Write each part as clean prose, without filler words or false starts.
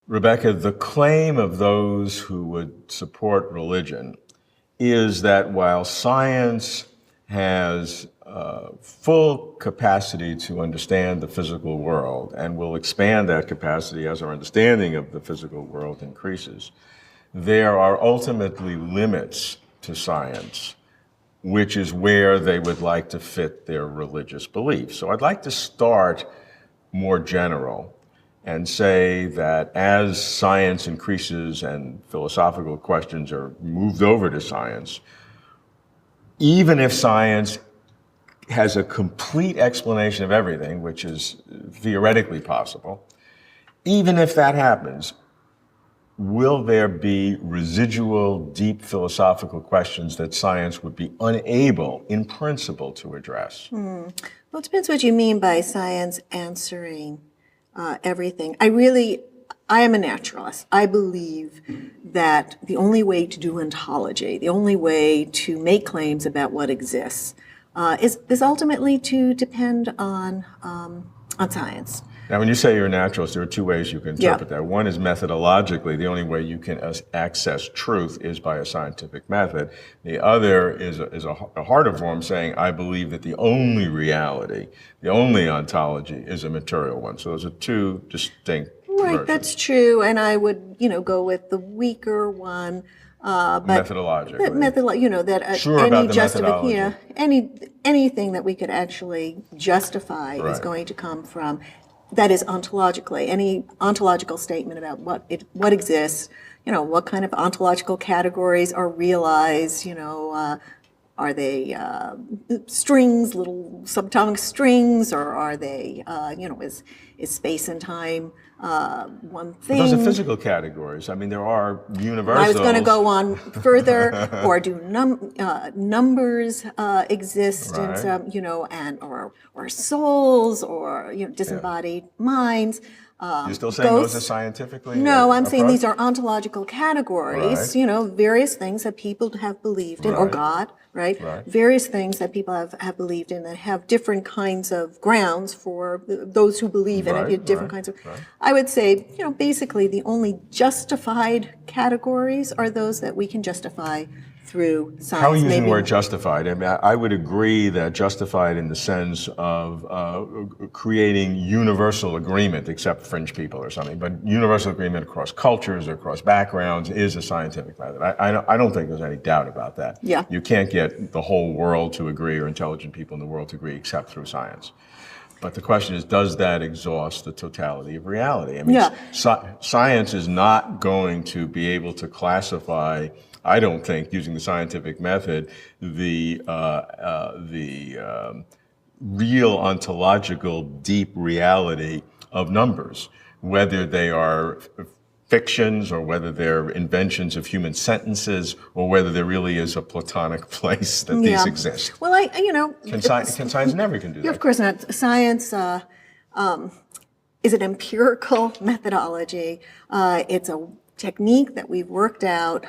Rebecca, the claim of those who would support religion is that while science has full capacity to understand the physical world and will expand that capacity as our understanding of the physical world increases, there are ultimately limits to science, which is where they would like to fit their religious beliefs. So I'd like to start more general and say that as science increases and philosophical questions are moved over to science, even if science has a complete explanation of everything, which is theoretically possible, even if that happens, will there be residual, deep philosophical questions that science would be unable, in principle, to address? Well, it depends what you mean by science answering everything. I am a naturalist. I believe that the only way to do ontology, the only way to make claims about what exists, is ultimately to depend on science. Now, when you say you're a naturalist, there are two ways you can interpret that. One is methodologically, the only way you can access truth is by a scientific method. The other is a harder form saying, I believe that the only reality, the only ontology is a material one. So those are two distinct versions. That's true, and I would, go with the weaker one. But methodologically. Sure any about the methodology. Anything that we could actually justify is going to come from. That is ontologically, any ontological statement about what exists, what kind of ontological categories are realized, are they strings, little subatomic strings, or are they, is space and time one thing? But those are physical categories. I mean, there are universals. I was going to go on further, or do numbers exist in some, or souls, or disembodied minds. You're still saying those are scientifically? No, I'm saying these are ontological categories, various things that people have believed in, or God, right? Various things that people have believed in that have different kinds of grounds for those who believe in it, different kinds of. I would say, basically the only justified categories are those that we can justify through science. How are you using the word justified? I mean, I would agree that justified in the sense of creating universal agreement, except fringe people or something, but universal agreement across cultures or across backgrounds is a scientific method. I don't think there's any doubt about that. Yeah. You can't get the whole world to agree or intelligent people in the world to agree except through science. But the question is, does that exhaust the totality of reality? I mean, science is not going to be able to classify, I don't think, using the scientific method, the real ontological deep reality of numbers, whether they are fictions or whether they're inventions of human sentences or whether there really is a Platonic place that these exist. Well, Can science never can do that? Of course not. Science is an empirical methodology. It's a technique that we've worked out,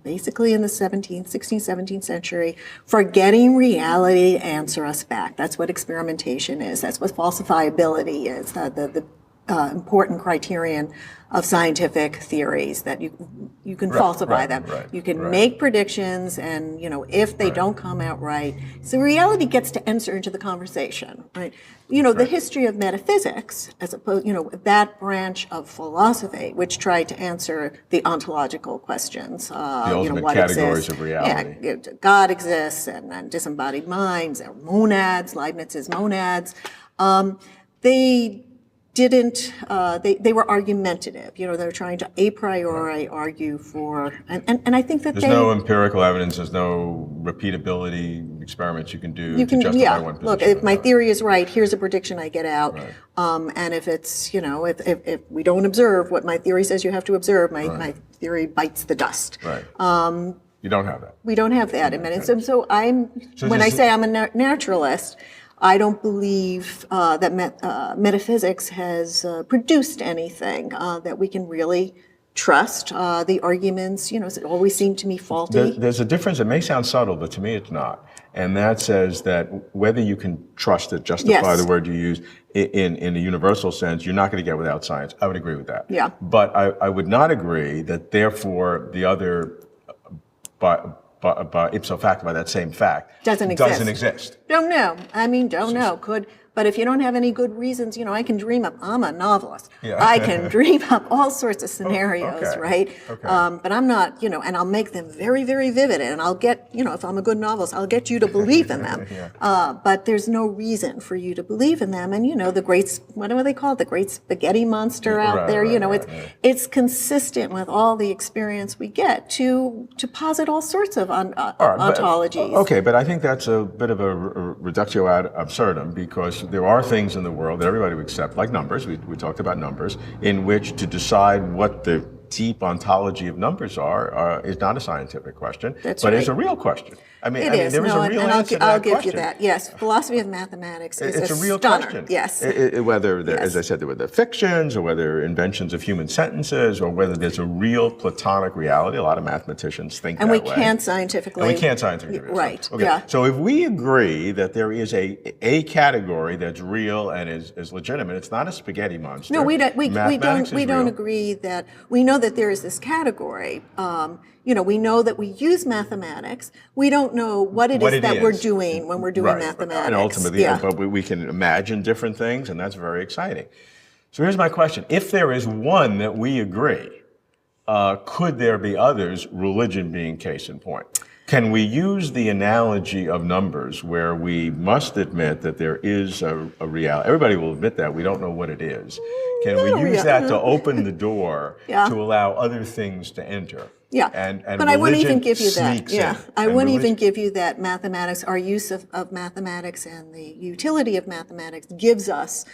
basically in the 16th, 17th century for getting reality to answer us back. That's what experimentation is. That's what falsifiability is. The important criterion of scientific theories, that you can falsify them. You can make predictions, and if they don't come out right, so reality gets to enter into the conversation, right? The history of metaphysics, as opposed, that branch of philosophy which tried to answer the ontological questions, the ultimate what categories exists. of reality. Yeah, God exists, and disembodied minds, and monads, Leibniz's monads. They didn't, they were argumentative. They were trying to a priori argue for, and I think that there's no empirical evidence, there's no repeatability experiments you can do to justify one position. Look, if my theory is right, here's a prediction I get out. And if it's, if we don't observe what my theory says you have to observe, my theory bites the dust. You don't have that. We don't have that. So when I say I'm a naturalist, I don't believe that metaphysics has produced anything that we can really trust the arguments, it always seem to me faulty. There's a difference. It may sound subtle, but to me it's not. And that says that whether you can trust it, justify the word you use in a universal sense, you're not going to get without science. I would agree with that. Yeah. But I would not agree that therefore the other, by ipso facto, by that same fact, doesn't exist. Don't know. I mean, don't know. Could. But if you don't have any good reasons, I can dream up, I'm a novelist. Yeah. I can dream up all sorts of scenarios, right? Okay. But I'm not, and I'll make them very, very vivid. And I'll get, if I'm a good novelist, I'll get you to believe in them. But there's no reason for you to believe in them. And, the great, what do they call it? The great spaghetti monster out there. It's consistent with all the experience we get to posit all sorts of ontologies. Okay, but I think that's a bit of a reductio ad absurdum, because there are things in the world that everybody would accept, like numbers, we talked about numbers, in which to decide what the deep ontology of numbers are is not a scientific question, but it's a real question. There is a real answer to that I'll give you that. Yes, philosophy of mathematics is a real stunner. question. Yes. Whether, as I said, whether fictions or whether inventions of human sentences or whether there's a real Platonic reality. A lot of mathematicians think that way. And we can't scientifically. Right. Okay. Yeah. So if we agree that there is a category that's real and is legitimate, it's not a spaghetti monster. No, we don't agree that we know that there is this category. We know that we use mathematics. We don't know what it is that we're doing when we're doing mathematics. And ultimately, but we can imagine different things, and that's very exciting. So here's my question. If there is one that we agree, could there be others, religion being case in point? Can we use the analogy of numbers where we must admit that there is a reality? Everybody will admit that. We don't know what it is. Can we use that to open the door to allow other things to enter? Yeah, and but I wouldn't even give you that. Yeah, I wouldn't even give you that mathematics, our use of mathematics and the utility of mathematics gives us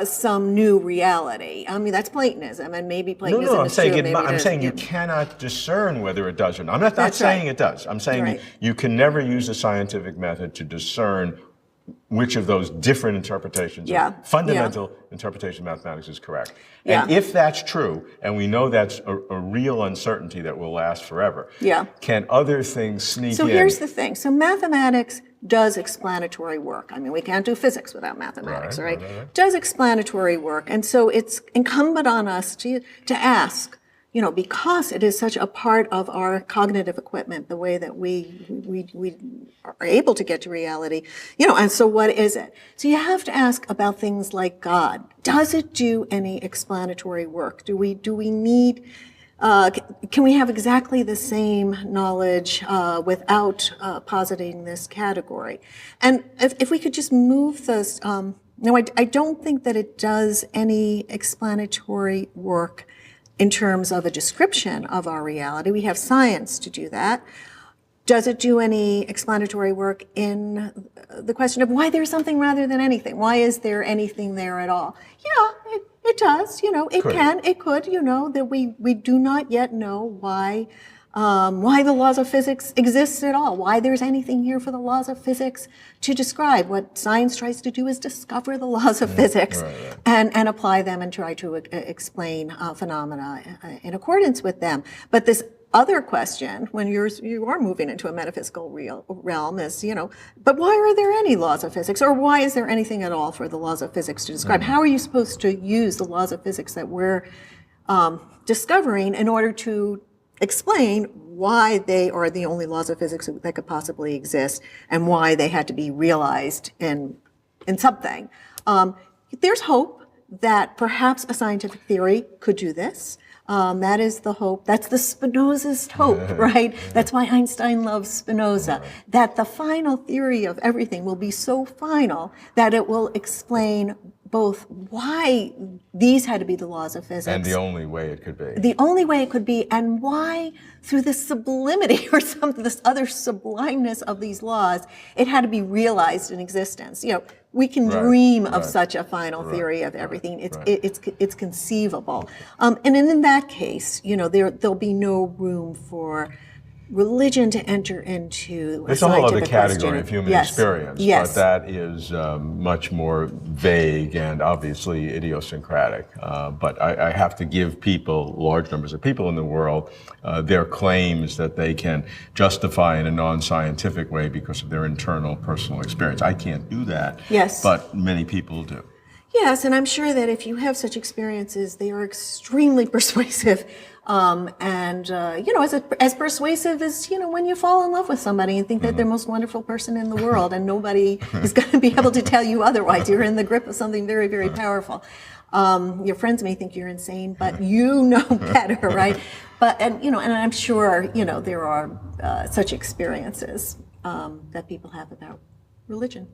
some new reality. I mean, that's Platonism, and maybe Platonism I'm is saying true. I'm saying you cannot discern whether it does or not. I'm not saying it does. I'm saying you can never use the scientific method to discern which of those different interpretations, fundamental interpretation of mathematics is correct. And if that's true, and we know that's a real uncertainty that will last forever, can other things sneak in? So here's the thing. So mathematics does explanatory work. I mean, we can't do physics without mathematics, right? Does explanatory work. And so it's incumbent on us to ask, because it is such a part of our cognitive equipment, the way that we are able to get to reality, and so what is it? So you have to ask about things like God. Does it do any explanatory work? Do we need, can we have exactly the same knowledge without positing this category? And if we could just move this, no, I don't think that it does any explanatory work in terms of a description of our reality. We have science to do that. Does it do any explanatory work in the question of why there's something rather than anything? Why is there anything there at all? Yeah, it does. It could. That we do not yet know why the laws of physics exist at all. Why there's anything here for the laws of physics to describe. What science tries to do is discover the laws of physics and apply them and try to explain phenomena in accordance with them. But this other question, when you are moving into a metaphysical realm, is, but why are there any laws of physics? Or why is there anything at all for the laws of physics to describe? How are you supposed to use the laws of physics that we're discovering in order to explain why they are the only laws of physics that could possibly exist and why they had to be realized in something? There's hope that perhaps a scientific theory could do this. That is the hope. That's the Spinoza's hope, right? That's why Einstein loves Spinoza. That the final theory of everything will be so final that it will explain both why these had to be the laws of physics. And the only way it could be. The only way it could be, and why through the sublimity or this other sublimeness of these laws, it had to be realized in existence. We can dream of such a final theory of everything. It's conceivable. And in that case, there'll be no room for religion to enter into It's a whole other scientific category question. of human Yes. experience, Yes. but that is much more vague and obviously idiosyncratic. But I have to give people, large numbers of people in the world, their claims that they can justify in a non-scientific way because of their internal personal experience. I can't do that, Yes. but many people do. Yes, and I'm sure that if you have such experiences, they are extremely persuasive. As persuasive as, when you fall in love with somebody and think that they're the most wonderful person in the world and nobody is going to be able to tell you otherwise. You're in the grip of something very, very powerful. Your friends may think you're insane, but you know better, right? And I'm sure, there are such experiences that people have about religion.